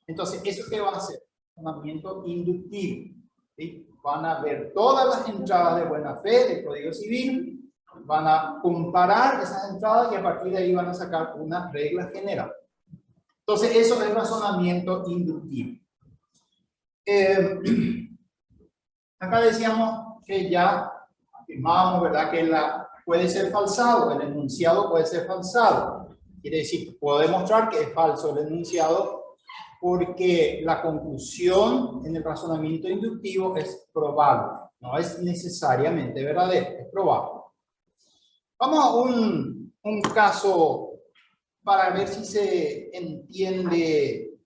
Entonces, ¿eso qué va a hacer? Razonamiento inductivo. ¿Sí? Van a ver todas las entradas de buena fe del Código Civil, van a comparar esas entradas y a partir de ahí van a sacar una regla general. Entonces, eso es razonamiento inductivo. Acá decíamos que ya afirmábamos, ¿verdad?, que puede ser falsado, el enunciado puede ser falsado. Quiere decir, puedo demostrar que es falso el enunciado porque la conclusión en el razonamiento inductivo es probable, no es necesariamente verdadero, es probable. Vamos a un caso para ver si se entiende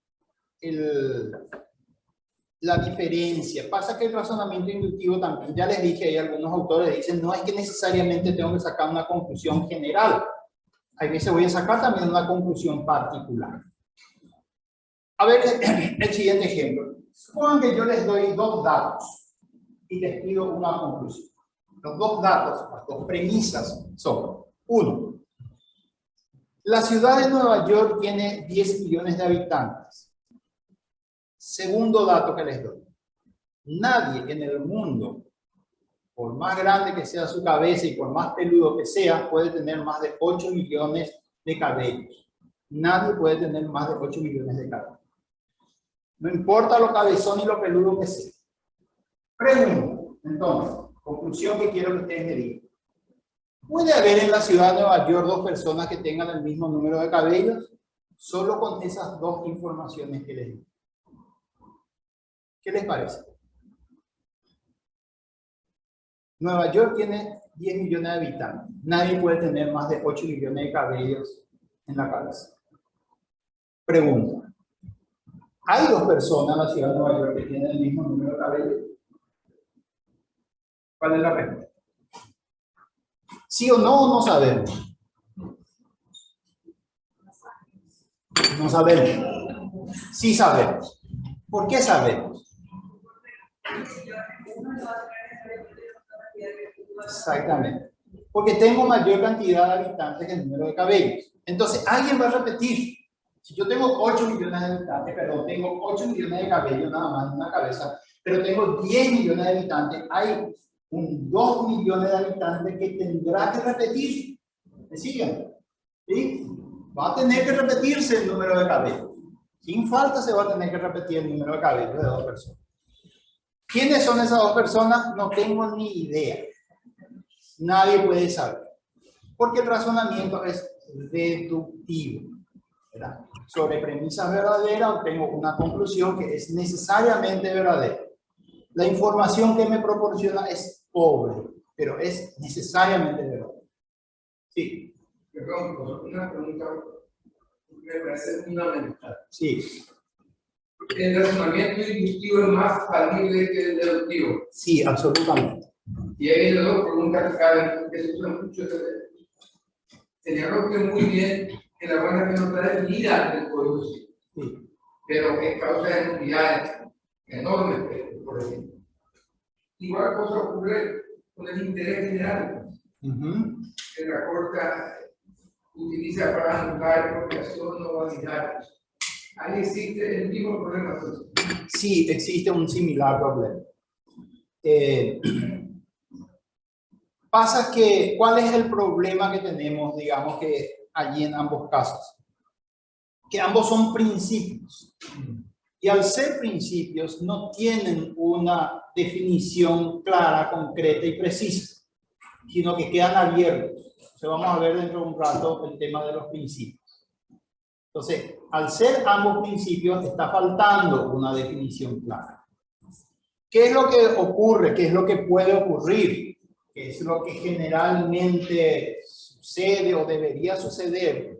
la diferencia. Pasa que el razonamiento inductivo también, ya les dije, hay algunos autores que dicen, no es que necesariamente tengo que sacar una conclusión general. Hay veces voy a sacar también una conclusión particular. A ver, el siguiente ejemplo. Supongan que yo les doy dos datos y les pido una conclusión. Los dos datos, las dos premisas son: uno, la ciudad de Nueva York tiene 10 millones de habitantes. Segundo dato que les doy: nadie en el mundo, por más grande que sea su cabeza y por más peludo que sea, puede tener más de 8 millones de cabellos. Nadie puede tener más de 8 millones de cabellos. No importa lo cabezón y lo peludo que sea. Pregunta, entonces, conclusión que quiero que ustedes me digan. ¿Puede haber en la ciudad de Nueva York dos personas que tengan el mismo número de cabellos? Solo con esas dos informaciones que les di. ¿Qué les parece? Nueva York tiene 10 millones de habitantes. Nadie puede tener más de 8 millones de cabellos en la cabeza. Pregunta. ¿Hay dos personas en la ciudad de Nueva York que tienen el mismo número de cabellos? ¿Cuál es la respuesta? ¿Sí o no? No sabemos. No sabemos. Sí sabemos. ¿Por qué sabemos? Exactamente. Porque tengo mayor cantidad de habitantes que el número de cabellos. Entonces, alguien va a repetir. Si yo tengo 8 millones de habitantes, perdón, tengo 8 millones de cabellos nada más en una cabeza, pero tengo 10 millones de habitantes, hay 2 millones de habitantes que tendrá que repetir. ¿Me siguen? ¿Sí? Va a tener que repetirse el número de cabellos. Sin falta se va a tener que repetir el número de cabellos de dos personas. ¿Quiénes son esas dos personas? No tengo ni idea. Nadie puede saber. Porque el razonamiento es deductivo, ¿verdad? Sobre premisas verdaderas obtengo una conclusión que es necesariamente verdadera. La información que me proporciona es pobre, pero es necesariamente verdadera. Sí. Perdón, una pregunta que me parece fundamental. Sí. ¿El razonamiento inductivo es más falible que el deductivo? Sí, absolutamente. Y hay dos preguntas que caben, que se usan mucho. Sería que muy bien que la buena fe no está definida en el Código Civil, sí, pero que causa de nulidades enormes, por ejemplo. Igual cosa ocurre con el interés general, que la Corte utiliza para anular expropiación o validar. Ahí existe el mismo problema. Sí, existe un similar problema. Pasa que, ¿cuál es el problema que tenemos, digamos, que allí en ambos casos? Que ambos son principios. Y al ser principios no tienen una definición clara, concreta y precisa, sino que quedan abiertos. Entonces vamos a ver dentro de un rato el tema de los principios. Entonces, al ser ambos principios, está faltando una definición clara. ¿Qué es lo que ocurre? ¿Qué es lo que puede ocurrir? ¿Qué es lo que generalmente sucede o debería suceder?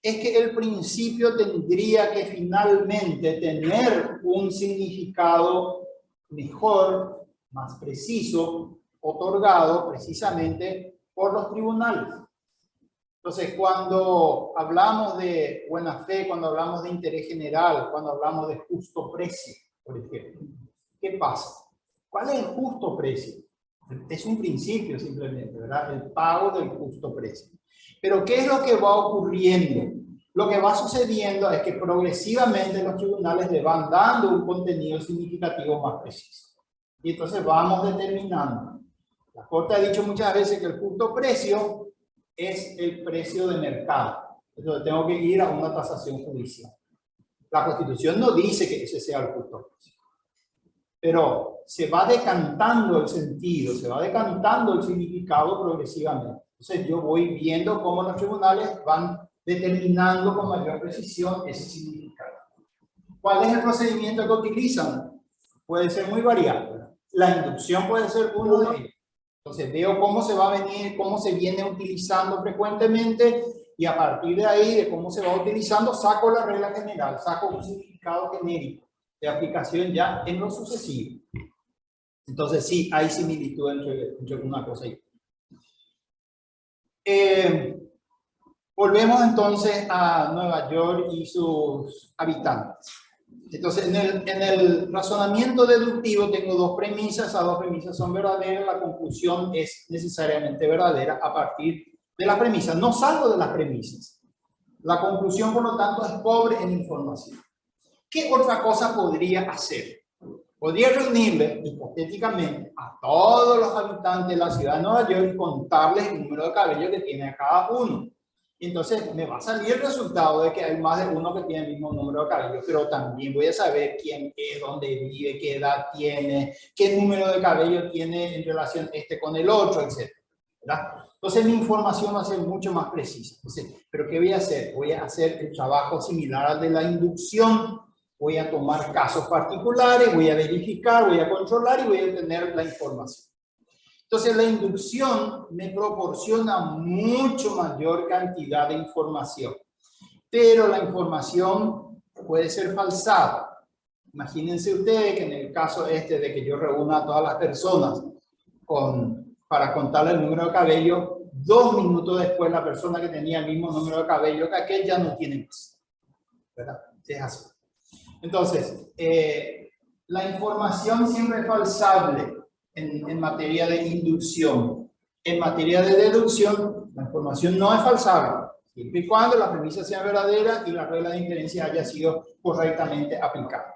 Es que el principio tendría que finalmente tener un significado mejor, más preciso, otorgado precisamente por los tribunales. Entonces, cuando hablamos de buena fe, cuando hablamos de interés general, cuando hablamos de justo precio, por ejemplo, ¿qué pasa? ¿Cuál es el justo precio? Es un principio simplemente, ¿verdad? El pago del justo precio. Pero ¿qué es lo que va ocurriendo? lo que va sucediendo es que progresivamente los tribunales le van dando un contenido significativo más preciso. Y entonces vamos determinando. La Corte ha dicho muchas veces que el justo precio es el precio de mercado. Entonces tengo que ir a una tasación judicial. La Constitución no dice que ese sea el justo precio. Pero se va decantando el sentido, se va decantando el significado progresivamente. Entonces yo voy viendo cómo los tribunales van determinando con mayor precisión ese significado. ¿Cuál es el procedimiento que utilizan? Puede ser muy variable. La inducción puede ser uno de ellos. Entonces veo cómo se va a venir, cómo se viene utilizando frecuentemente y a partir de ahí, de cómo se va utilizando, saco la regla general, saco un significado genérico de aplicación ya en lo sucesivo. Entonces sí, hay similitud entre una cosa y otra. Volvemos entonces a Nueva York y sus habitantes. Entonces, en el razonamiento deductivo tengo dos premisas, esas dos premisas son verdaderas, la conclusión es necesariamente verdadera a partir de las premisas. No salgo de las premisas. La conclusión, por lo tanto, es pobre en información. ¿Qué otra cosa podría hacer? Podría reunirle, hipotéticamente, a todos los habitantes de la ciudad de Nueva York y contarles el número de cabello que tiene a cada uno. Entonces me va a salir el resultado de que hay más de uno que tiene el mismo número de cabello, pero también voy a saber quién es, dónde vive, qué edad tiene, qué número de cabello tiene en relación este con el otro, etc. ¿Verdad? Entonces mi información va a ser mucho más precisa. Entonces, ¿pero qué voy a hacer? Voy a hacer el trabajo similar al de la inducción. Voy a tomar casos particulares, voy a verificar, voy a controlar y voy a obtener la información. Entonces la inducción me proporciona mucho mayor cantidad de información, pero la información puede ser falsada. Imagínense ustedes que en el caso este de que yo reúna a todas las personas para contarle el número de cabello, 2 minutos después la persona que tenía el mismo número de cabello que aquel ya no tiene más. ¿Verdad? Es así. Entonces, la información siempre es falsable en materia de inducción. En materia de deducción, la información no es falsable, siempre y cuando la premisa sea verdadera y la regla de inferencia haya sido correctamente aplicada.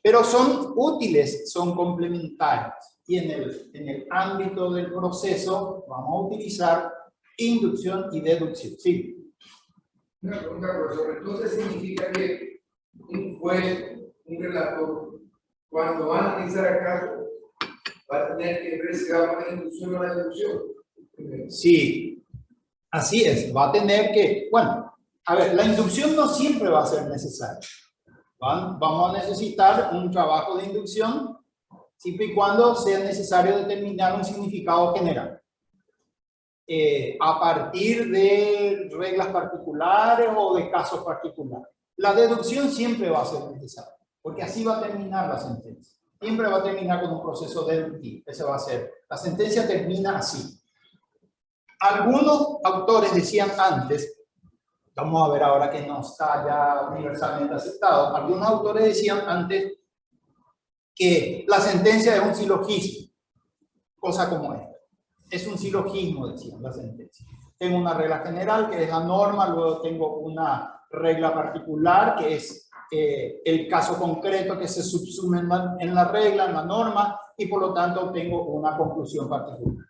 Pero son útiles, son complementarias. Y en el ámbito del proceso vamos a utilizar inducción y deducción. Sí. Una pregunta, profesor. Entonces significa que un juez, un relator, cuando va a analizar el caso, va a tener que ver si va a la inducción o la deducción. Sí, así es. Va a tener que, bueno, a ver, la inducción no siempre va a ser necesaria. Vamos a necesitar un trabajo de inducción siempre y cuando sea necesario determinar un significado general. A partir de reglas particulares o de casos particulares. La deducción siempre va a ser necesaria, porque así va a terminar la sentencia. Siempre va a terminar con un proceso deductivo. Ese va a ser. La sentencia termina así. Algunos autores decían antes, vamos a ver ahora que no está ya universalmente aceptado, algunos autores decían antes que la sentencia es un silogismo, cosa como esta. Es un silogismo, decían la sentencia. Tengo una regla general que es la norma, luego tengo una regla particular que es el caso concreto que se subsume en la regla, en la norma, y por lo tanto tengo una conclusión particular.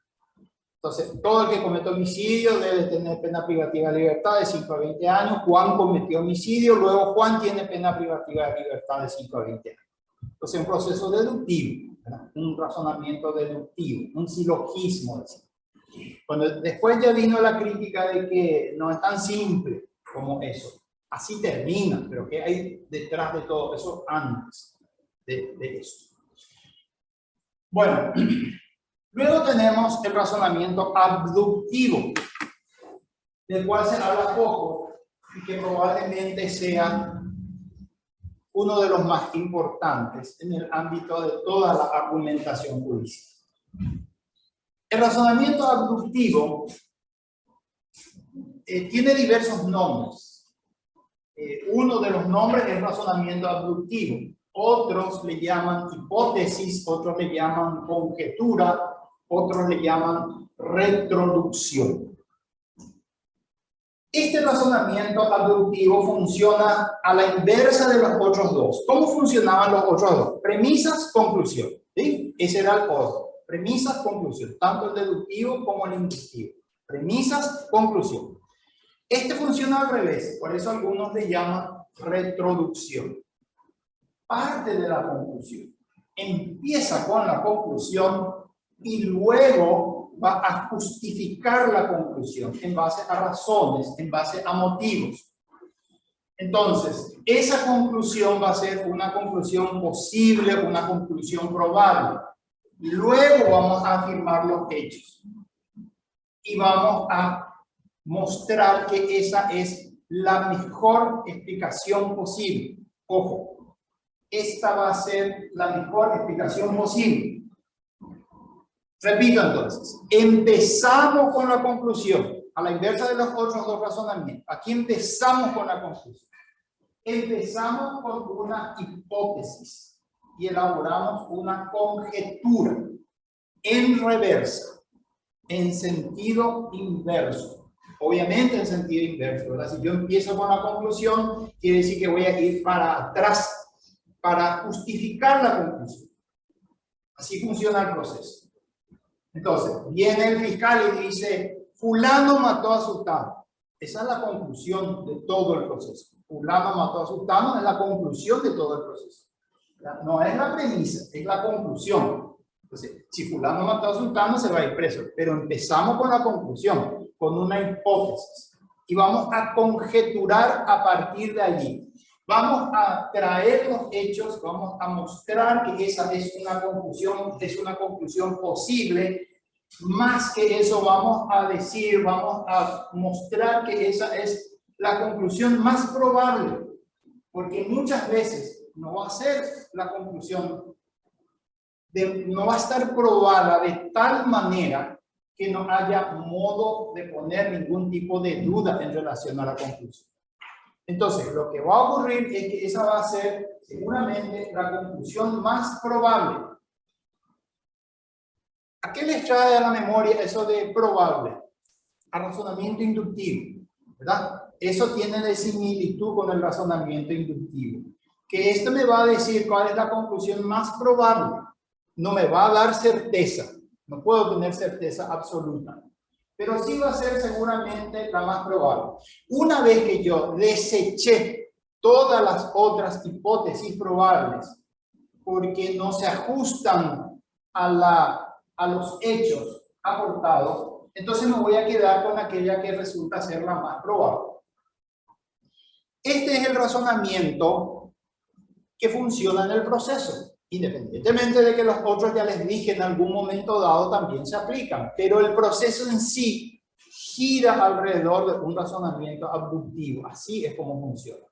Entonces, todo el que comete homicidio debe tener pena privativa de libertad de 5 a 20 años. Juan cometió homicidio, luego Juan tiene pena privativa de libertad de 5 a 20 años. Entonces, un proceso deductivo, ¿verdad? Un razonamiento deductivo, un silogismo. Cuando después ya vino la crítica de que no es tan simple como eso. Así termina, pero ¿qué hay detrás de todo eso antes de eso? Bueno, luego tenemos el razonamiento abductivo, del cual se habla poco y que probablemente sea uno de los más importantes en el ámbito de toda la argumentación judicial. El razonamiento abductivo tiene diversos nombres. Uno de los nombres es razonamiento abductivo. Otros le llaman hipótesis, otros le llaman conjetura, otros le llaman retroducción. Este razonamiento abductivo funciona a la inversa de los otros dos. ¿Cómo funcionaban los otros dos? Premisas, conclusión. ¿Sí? Ese era el orden. Premisas, conclusión. Tanto el deductivo como el inductivo. Premisas, conclusión. Este funciona al revés. Por eso algunos le llaman retroducción. Parte de la conclusión. Empieza con la conclusión y luego va a justificar la conclusión en base a razones, en base a motivos. Entonces, esa conclusión va a ser una conclusión posible, una conclusión probable. Luego vamos a afirmar los hechos y vamos a mostrar que esa es la mejor explicación posible. Ojo, esta va a ser la mejor explicación posible. Repito entonces, empezamos con la conclusión, a la inversa de los otros dos razonamientos. Aquí empezamos con la conclusión. Empezamos con una hipótesis y elaboramos una conjetura en reversa, en sentido inverso. Obviamente en sentido inverso, ¿verdad? Si yo empiezo con la conclusión, quiere decir que voy a ir para atrás para justificar la conclusión. Así funciona el proceso. Entonces, viene el fiscal y dice, fulano mató a sultano. Esa es la conclusión de todo el proceso. Fulano mató a sultano es la conclusión de todo el proceso. No es la premisa, es la conclusión. Entonces, si fulano mató a sultano, se va a ir preso. Pero empezamos con la conclusión, con una hipótesis. Y vamos a conjeturar a partir de allí. Vamos a traer los hechos, vamos a mostrar que esa es una conclusión posible. Más que eso, vamos a decir, vamos a mostrar que esa es la conclusión más probable. Porque muchas veces no va a ser la conclusión, no va a estar probada de tal manera que no haya modo de poner ningún tipo de duda en relación a la conclusión. Entonces, lo que va a ocurrir es que esa va a ser seguramente la conclusión más probable. ¿A qué les trae a la memoria eso de probable? A razonamiento inductivo, ¿verdad? Eso tiene de similitud con el razonamiento inductivo. Que esto me va a decir cuál es la conclusión más probable. No me va a dar certeza. No puedo tener certeza absoluta. Pero sí va a ser seguramente la más probable. Una vez que yo deseché todas las otras hipótesis probables porque no se ajustan a los hechos aportados, entonces me voy a quedar con aquella que resulta ser la más probable. Este es el razonamiento que funciona en el proceso. Independientemente de que los otros, ya les dije, en algún momento dado también se aplican, pero el proceso en sí gira alrededor de un razonamiento abductivo. Así es como funciona.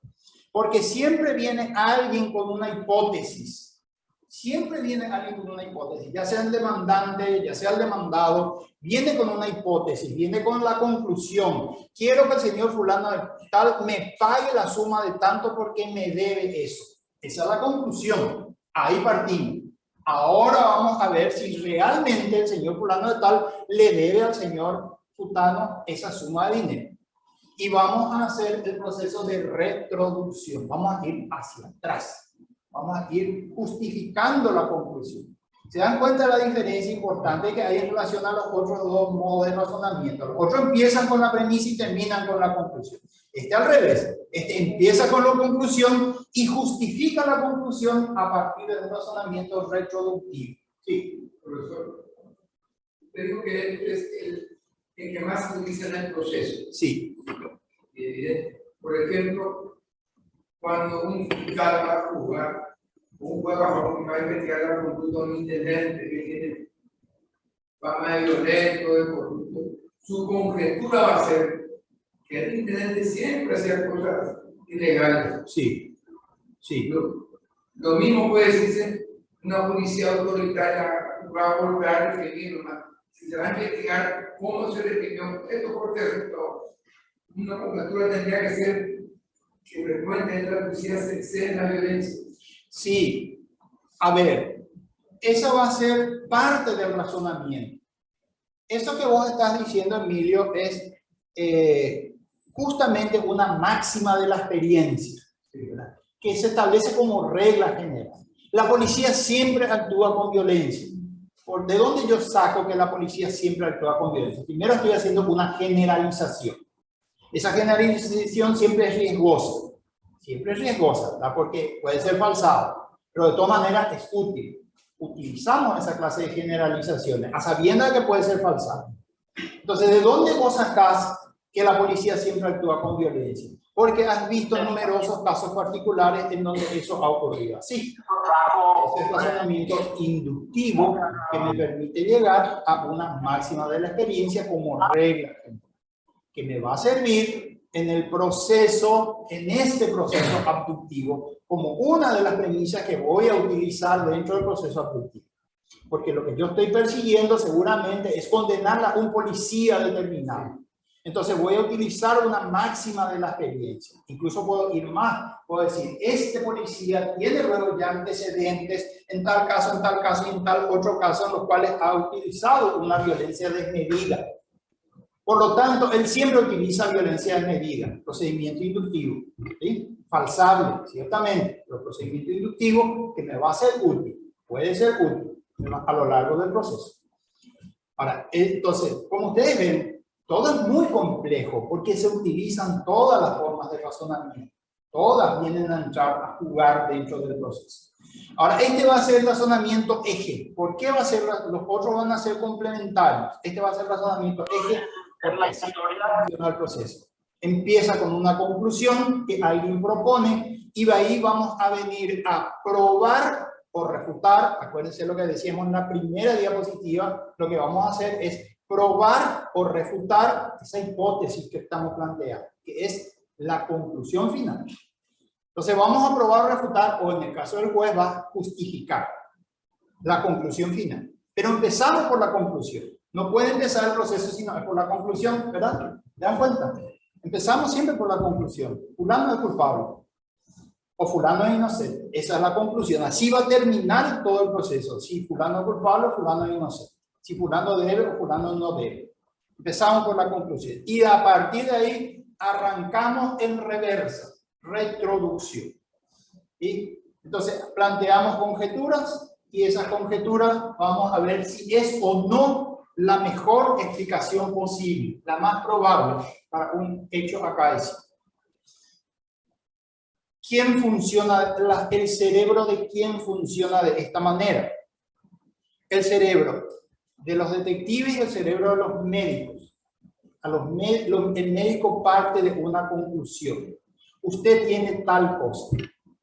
Porque siempre viene alguien con una hipótesis. Siempre viene alguien con una hipótesis, ya sea el demandante, ya sea el demandado, viene con una hipótesis, viene con la conclusión. Quiero que el señor fulano tal me pague la suma de tanto porque me debe eso. Esa es la conclusión. Ahí partimos. Ahora vamos a ver si realmente el señor fulano de tal le debe al señor fulano esa suma de dinero. Y vamos a hacer el proceso de retroducción. Vamos a ir hacia atrás. Vamos a ir justificando la conclusión. ¿Se dan cuenta de la diferencia importante que hay en relación a los otros dos modos de razonamiento? Los otros empiezan con la premisa y terminan con la conclusión. Este al revés. Este empieza con la conclusión y justifica la conclusión a partir de un razonamiento retroductivo. Sí. Profesor, te digo que es el que más se utiliza en el proceso. Sí. Por ejemplo, cuando un fiscal va a juzgar, un juez va a investigar la conducta de un intendente que tiene fama de violento, de corrupto, su conjetura va a ser que el intendente siempre hacía cosas ilegales. Sí. Sí. Lo mismo puede decirse, una policía autoritaria va a volver a definir, si se va a investigar cómo se definió esto por terreno, una conjetura tendría que ser que frecuentemente la policía se excede en la violencia. Sí, a ver, esa va a ser parte del razonamiento. Eso que vos estás diciendo, Emilio, es justamente una máxima de la experiencia, ¿verdad?, que se establece como regla general. La policía siempre actúa con violencia. ¿De dónde yo saco que la policía siempre actúa con violencia? Primero estoy haciendo una generalización. Esa generalización siempre es riesgosa. Siempre es riesgosa, ¿verdad?, porque puede ser falsado, pero de todas maneras es útil. Utilizamos esa clase de generalizaciones a sabiendas de que puede ser falsado. Entonces, ¿de dónde vos sacás que la policía siempre actúa con violencia? Porque has visto numerosos casos particulares en donde eso ha ocurrido así. Ese es el razonamiento inductivo que me permite llegar a una máxima de la experiencia como regla, que me va a servir en el proceso, en este proceso abductivo, como una de las premisas que voy a utilizar dentro del proceso abductivo. Porque lo que yo estoy persiguiendo seguramente es condenar a un policía determinado. Entonces voy a utilizar una máxima de la experiencia. Incluso puedo ir más. Puedo decir, este policía tiene luego ya antecedentes en tal caso y en tal otro caso en los cuales ha utilizado una violencia desmedida. Por lo tanto, él siempre utiliza violencia desmedida, procedimiento inductivo, ¿sí? Falsable, ciertamente, pero procedimiento inductivo que me va a ser útil, puede ser útil a lo largo del proceso. Ahora, entonces, como ustedes ven, todo es muy complejo porque se utilizan todas las formas de razonamiento. Todas vienen a entrar a jugar dentro del proceso. Ahora, este va a ser el razonamiento eje. ¿Por qué va a ser? Los otros van a ser complementarios. Este va a ser el razonamiento eje por la historia del proceso. Empieza con una conclusión que alguien propone y de ahí vamos a venir a probar o refutar. Acuérdense lo que decíamos en la primera diapositiva. Lo que vamos a hacer es probar o refutar esa hipótesis que estamos planteando, que es la conclusión final. Entonces vamos a probar o refutar, o en el caso del juez va a justificar la conclusión final. Pero empezamos por la conclusión. No puede empezar el proceso sino por la conclusión, ¿verdad? ¿Se dan cuenta? Empezamos siempre por la conclusión. Fulano es culpable o fulano es inocente. Esa es la conclusión. Así va a terminar todo el proceso. Si fulano es culpable o fulano es inocente. Si fulano debe o fulano no debe. Empezamos por la conclusión. Y a partir de ahí arrancamos en reversa, retroducción. ¿Sí? Entonces planteamos conjeturas y esas conjeturas vamos a ver si es o no la mejor explicación posible, la más probable para un hecho acaecido. ¿Quién funciona? El cerebro de quién funciona de esta manera. El cerebro de los detectives y el cerebro de los médicos. El médico parte de una conclusión. Usted tiene tal cosa.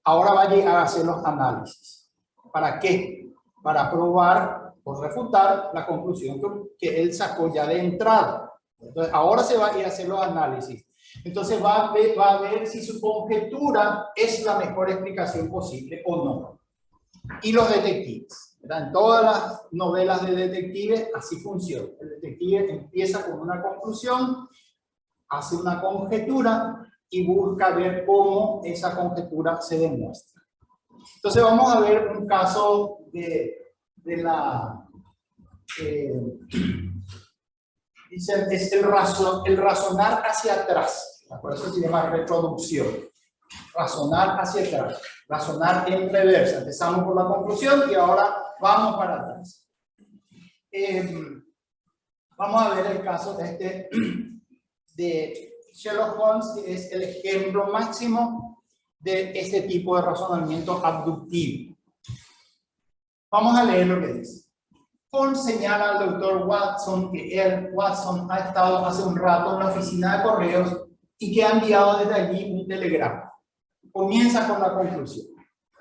Ahora va a llegar a hacer los análisis. ¿Para qué? Para probar o refutar la conclusión que él sacó ya de entrada. Entonces, ahora se va a ir a hacer los análisis. Entonces va a ver si su conjetura es la mejor explicación posible o no. Y los detectives, ¿verdad? En todas las novelas de detectives así funciona. El detective empieza con una conclusión, hace una conjetura y busca ver cómo esa conjetura se demuestra. Entonces vamos a ver un caso dice, es el razonar hacia atrás. Por eso se llama retroducción. Razonar hacia atrás. Razonar en reversa. Empezamos por la conclusión y ahora vamos para atrás. Vamos a ver el caso de Sherlock Holmes, que es el ejemplo máximo de este tipo de razonamiento abductivo. Vamos a leer lo que dice. Holmes señala al doctor Watson que Watson ha estado hace un rato en la oficina de correos y que ha enviado desde allí un telegrama. Comienza con la conclusión,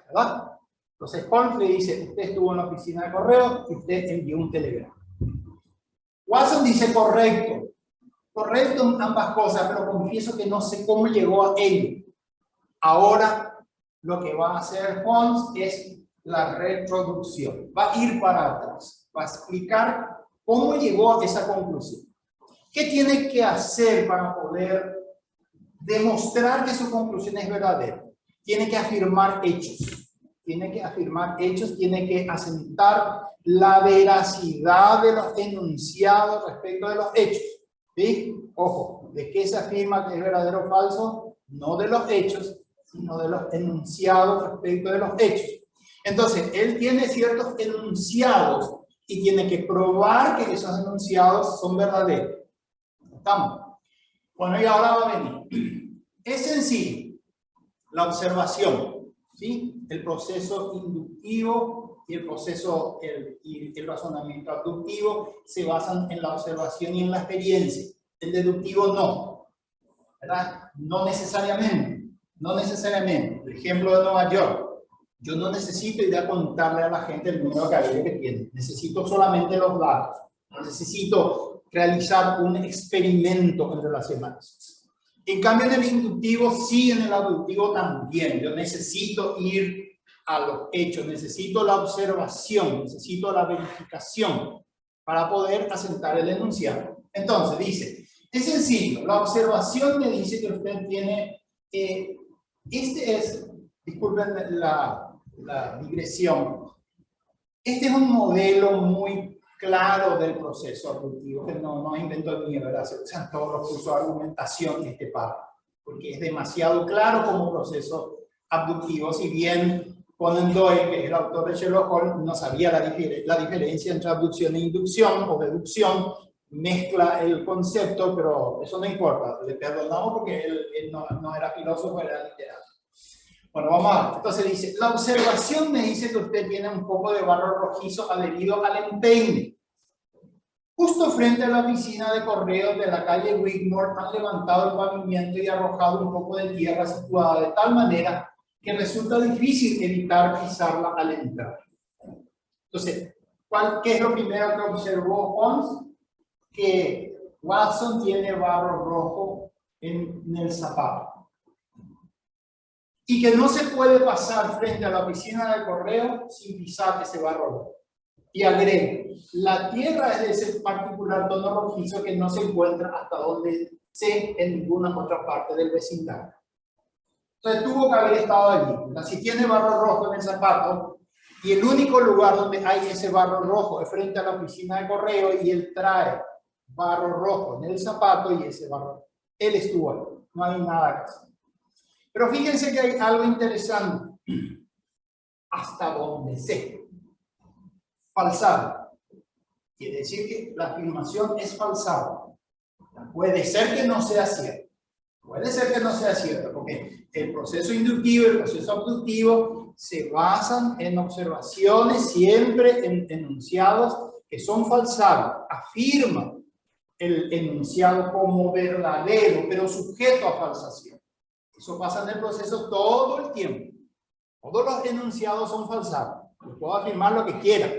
¿verdad? Entonces Holmes le dice, usted estuvo en la oficina de correos y usted envió un telegrama. Watson dice correcto. Correcto en ambas cosas, pero confieso que no sé cómo llegó a ello. Ahora lo que va a hacer Holmes es la retroducción. Va a ir para atrás. Va a explicar cómo llegó a esa conclusión. ¿Qué tiene que hacer para poder demostrar que su conclusión es verdadera? Tiene que afirmar hechos. Tiene que afirmar hechos, tiene que asentar la veracidad de los enunciados respecto de los hechos. ¿Sí? Ojo, ¿De qué se afirma que es verdadero o falso? No de los hechos, sino de los enunciados respecto de los hechos. Entonces, él tiene ciertos enunciados y tiene que probar que esos enunciados son verdaderos. ¿Estamos? Bueno, y ahora va a venir. Es sencillo. La observación, ¿sí? El proceso inductivo y el proceso, el razonamiento abductivo se basan en la observación y en la experiencia. El deductivo no, ¿verdad? No necesariamente, no necesariamente. El ejemplo de Nueva York. Yo no necesito ir a contarle a la gente el número de cabello que tiene. Necesito solamente los datos. No necesito realizar un experimento en relación a eso. En cambio, en el inductivo sí, en el abductivo también. Yo necesito ir a los hechos, necesito la observación, necesito la verificación para poder asentar el enunciado. Entonces, dice, es sencillo, la observación me dice que usted tiene, disculpen la digresión, este es un modelo muy claro del proceso abductivo, que no inventó el mío, ¿verdad? Se usan todos los cursos de argumentación en este párrafo, porque es demasiado claro como proceso abductivo, si bien Conan Doyle, que es el autor de Sherlock Holmes, no sabía la diferencia entre abducción e inducción o deducción, mezcla el concepto, pero eso no importa, le perdonamos porque él no era filósofo, era literato. Bueno, vamos a ver. Entonces dice, la observación me dice que usted tiene un poco de barro rojizo adherido al empeine. Justo frente a la oficina de correos de la calle Wigmore han levantado el pavimento y arrojado un poco de tierra situada de tal manera que resulta difícil evitar pisarla al entrar. Entonces, ¿qué es lo primero que observó Holmes? Que Watson tiene barro rojo en el zapato. Y que no se puede pasar frente a la oficina de correo sin pisar ese barro rojo. Y agrego, la tierra es de ese particular tono rojizo que no se encuentra hasta donde sé en ninguna otra parte del vecindario. Entonces tuvo que haber estado allí. Si tiene barro rojo en el zapato y el único lugar donde hay ese barro rojo es frente a la oficina de correo y él trae barro rojo en el zapato y ese barro, él estuvo ahí. No hay nada que hacer. Pero fíjense que hay algo interesante. Hasta donde sé. Falsado. Quiere decir que la afirmación es falsada. Puede ser que no sea cierto. Puede ser que no sea cierto, porque el proceso inductivo y el proceso abductivo se basan en observaciones, siempre en enunciados que son falsados. Afirman el enunciado como verdadero, pero sujeto a falsación. Eso pasa en el proceso todo el tiempo. Todos los enunciados son falsados. Yo puedo afirmar lo que quiera.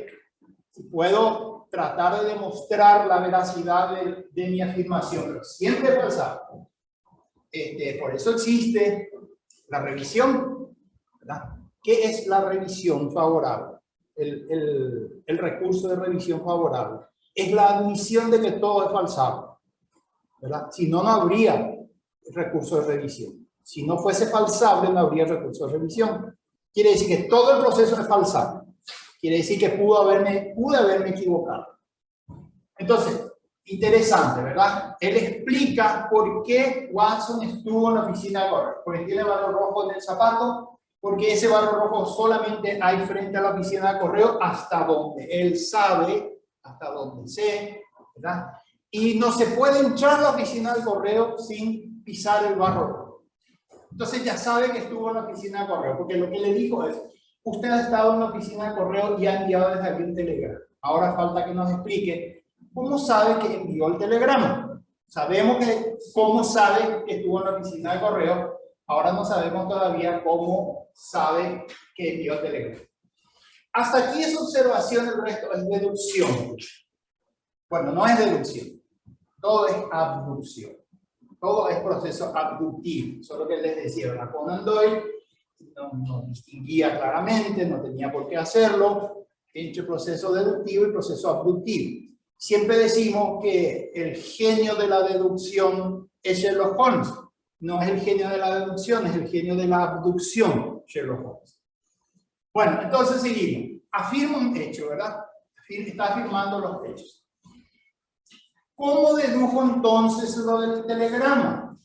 Puedo tratar de demostrar la veracidad de mi afirmación, pero siempre es falsado. Por eso existe la revisión, ¿verdad? ¿Qué es la revisión favorable? El recurso de revisión favorable. Es la admisión de que todo es falsado, ¿verdad? Si no, no habría recurso de revisión. Si no fuese falsable, no habría recurso de revisión. Quiere decir que todo el proceso es falsable. Quiere decir que pude haberme equivocado. Entonces, interesante, ¿verdad? Él explica por qué Watson estuvo en la oficina de correo. Porque tiene barro rojo en el zapato, porque ese barro rojo solamente hay frente a la oficina de correo hasta donde él sabe, hasta donde sé, ¿verdad? Y no se puede entrar a la oficina de correo sin pisar el barro rojo. Entonces ya sabe que estuvo en la oficina de correo, porque lo que le dijo es, usted ha estado en la oficina de correo y ha enviado desde aquí un telegrama. Ahora falta que nos explique cómo sabe que envió el telegrama. Sabemos que cómo sabe que estuvo en la oficina de correo. Ahora no sabemos todavía cómo sabe que envió el telegrama. Hasta aquí es observación, el resto es deducción. Bueno, no es deducción. Todo es abducción. Todo es proceso abductivo. Eso es lo que les decía, ¿verdad? Conan Doyle no distinguía claramente, no tenía por qué hacerlo, entre proceso deductivo y proceso abductivo. Siempre decimos que el genio de la deducción es Sherlock Holmes. No es el genio de la deducción, es el genio de la abducción, Sherlock Holmes. Bueno, entonces seguimos. Afirma un hecho, ¿verdad? Está afirmando los hechos. ¿cómo dedujo entonces lo del telegrama?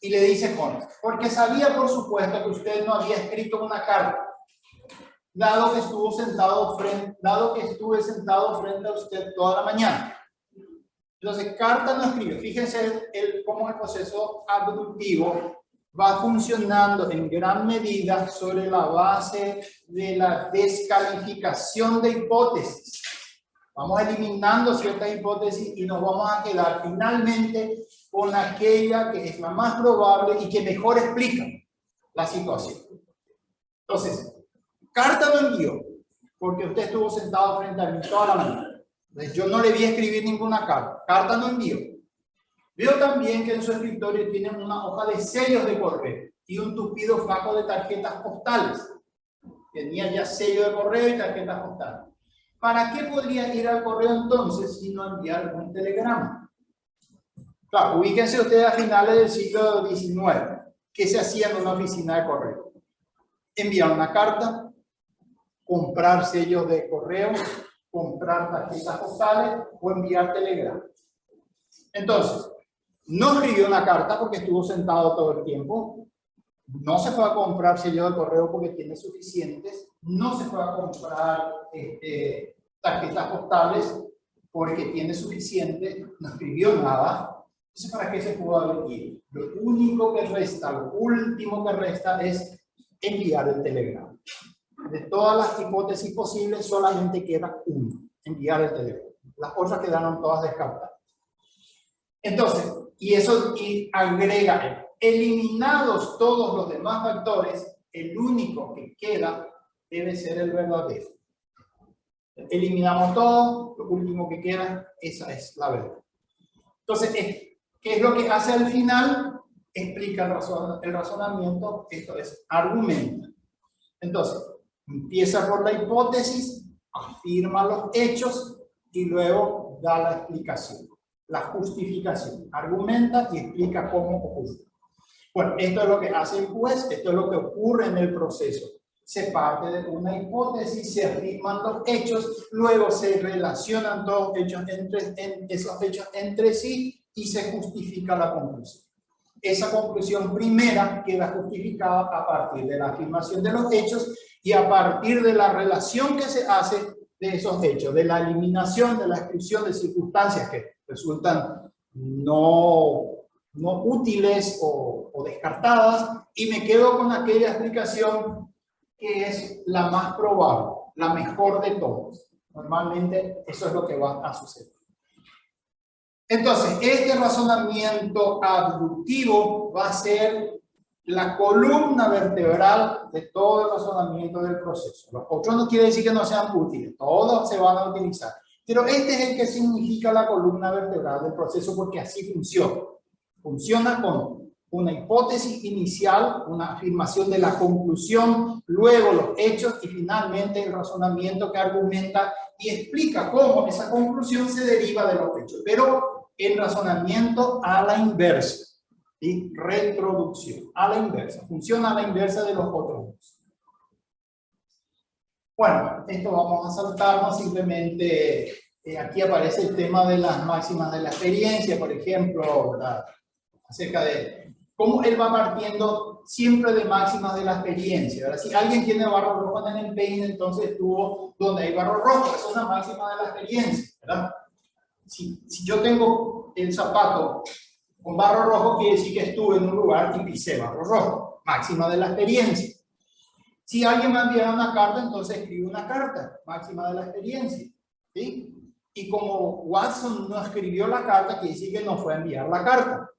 Y le dice Holmes, porque sabía por supuesto que usted no había escrito una carta, dado que estuve sentado frente a usted toda la mañana. Entonces, carta no escribe. Fíjense cómo el proceso abductivo va funcionando en gran medida sobre la base de la descalificación de hipótesis. Vamos eliminando ciertas hipótesis y nos vamos a quedar finalmente con aquella que es la más probable y que mejor explica la situación. Entonces, carta no envió, porque usted estuvo sentado frente a mí toda la mañana. Entonces, yo no le vi escribir ninguna carta. Carta no envió. Veo también que en su escritorio tienen una hoja de sellos de correo y un tupido fajo de tarjetas postales. Tenía ya sello de correo y tarjetas postales. ¿Para qué podría ir al correo entonces si no enviar un telegrama? Claro, ubíquense ustedes a finales del siglo XIX. ¿Qué se hacía en una oficina de correo? Enviar una carta, comprar sellos de correo, comprar tarjetas postales o enviar telegramas. Entonces, no escribió una carta porque estuvo sentado todo el tiempo. No se fue a comprar sellos de correo porque tiene suficientes. No se fue a comprar tarjetas postales porque tiene suficiente. No escribió nada. Entonces, ¿para qué se pudo haber ido? Lo único que resta, lo último que resta es enviar el telegrama. De todas las hipótesis posibles, solamente queda una: enviar el telegrama. Las otras quedaron todas descartadas. Entonces, y agrega, eliminados todos los demás factores, el único que queda debe ser el verdadero. Eliminamos todo, lo último que queda, esa es la verdad. Entonces, ¿qué es lo que hace al final? Explica el razonamiento, esto es, argumenta. Entonces, empieza por la hipótesis, afirma los hechos y luego da la explicación, la justificación. Argumenta y explica cómo ocurre. Bueno, esto es lo que hace el juez, esto es lo que ocurre en el proceso. Se parte de una hipótesis, se afirman los hechos, luego se relacionan todos esos hechos entre sí y se justifica la conclusión. Esa conclusión primera queda justificada a partir de la afirmación de los hechos y a partir de la relación que se hace de esos hechos, de la eliminación, de la exclusión de circunstancias que resultan no útiles o descartadas, y me quedo con aquella explicación que es la más probable, la mejor de todas. Normalmente eso es lo que va a suceder. Entonces, este razonamiento abductivo va a ser la columna vertebral de todo el razonamiento del proceso. Los otros no quiere decir que no sean útiles, todos se van a utilizar. Pero este es el que significa la columna vertebral del proceso porque así funciona. Funciona con una hipótesis inicial, una afirmación de la conclusión, luego los hechos y finalmente el razonamiento que argumenta y explica cómo esa conclusión se deriva de los hechos. Pero el razonamiento a la inversa. ¿Sí? Reproducción, a la inversa. Funciona a la inversa de los otros dos. Bueno, esto vamos a saltarnos simplemente. Aquí aparece el tema de las máximas de la experiencia, por ejemplo, ¿verdad? Acerca de cómo él va partiendo siempre de máximas de la experiencia, ¿verdad? Si alguien tiene barro rojo en el empeine, entonces estuvo donde hay barro rojo, es una máxima de la experiencia, ¿verdad? Si yo tengo el zapato con barro rojo, quiere decir que estuve en un lugar y pisé barro rojo, máxima de la experiencia. Si alguien me envía una carta, entonces escribo una carta, máxima de la experiencia, ¿sí? Y como Watson no escribió la carta, quiere decir que no fue a enviar la carta.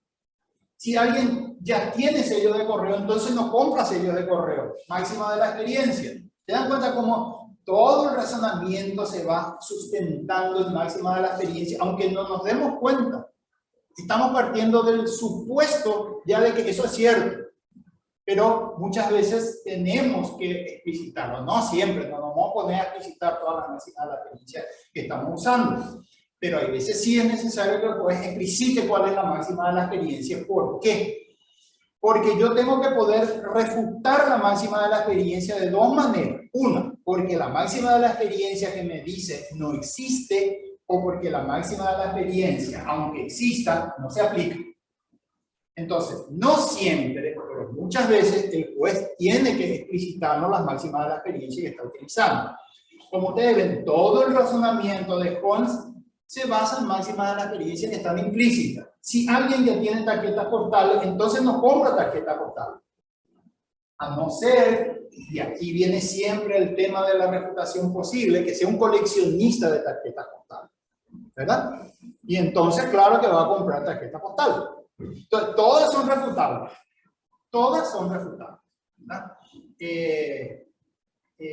Si alguien ya tiene sello de correo, entonces no compra sello de correo, máxima de la experiencia. ¿Se dan cuenta cómo todo el razonamiento se va sustentando en máxima de la experiencia, aunque no nos demos cuenta? Estamos partiendo del supuesto ya de que eso es cierto, pero muchas veces tenemos que explicitarlo, no siempre, no nos vamos a poner a explicitar todas las máximas de la experiencia que estamos usando, pero hay veces sí es necesario que el juez explicite cuál es la máxima de la experiencia. ¿Por qué? Porque yo tengo que poder refutar la máxima de la experiencia de dos maneras. Una, porque la máxima de la experiencia que me dice no existe o porque la máxima de la experiencia, aunque exista, no se aplica. Entonces, no siempre, pero muchas veces el juez tiene que explicitarnos las máximas de la experiencia que está utilizando. Como ustedes ven, todo el razonamiento de Holmes se basa en máximas de la experiencia que están implícitas. Si alguien ya tiene tarjetas postales, entonces no compra tarjeta postal. A no ser, y aquí viene siempre el tema de la refutación posible, que sea un coleccionista de tarjetas postales, ¿verdad? Y entonces, claro que va a comprar tarjeta postal. Entonces, todas son refutables. Todas son refutables, ¿verdad?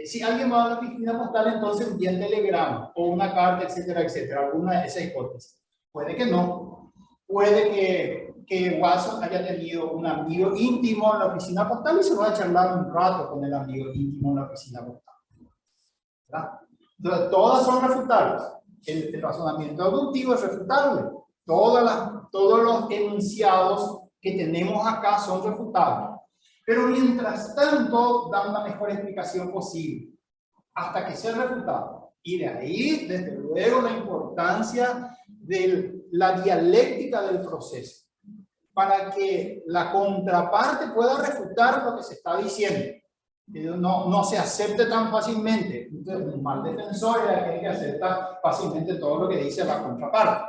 Si alguien va a la oficina postal, entonces envía un telegrama o una carta, etcétera, etcétera, alguna de esas hipótesis. Puede que no. Puede que Watson haya tenido un amigo íntimo en la oficina postal y se va a charlar un rato con el amigo íntimo en la oficina postal, ¿verdad? Entonces, todas son refutables. El razonamiento deductivo es refutable. Todos los enunciados que tenemos acá son refutables. Pero mientras tanto, dan la mejor explicación posible, hasta que sea refutado. Y de ahí, desde luego, la importancia de la dialéctica del proceso, para que la contraparte pueda refutar lo que se está diciendo. No se acepte tan fácilmente. Entonces, un mal defensor es aquel que acepta fácilmente todo lo que dice la contraparte.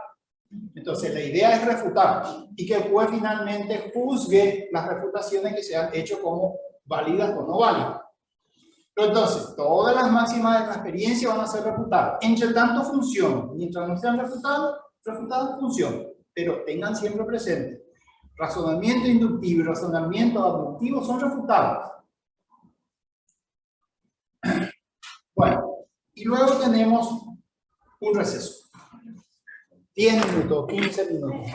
Entonces, la idea es refutar y que el juez finalmente juzgue las refutaciones que se han hecho como válidas o no válidas. Pero entonces, todas las máximas de la experiencia van a ser refutadas. Entre tanto funcionan. Mientras no sean refutadas funcionan. Pero tengan siempre presente, razonamiento inductivo y razonamiento abductivo son refutables. Bueno, y luego tenemos un receso. 10 minutos, 15 minutos.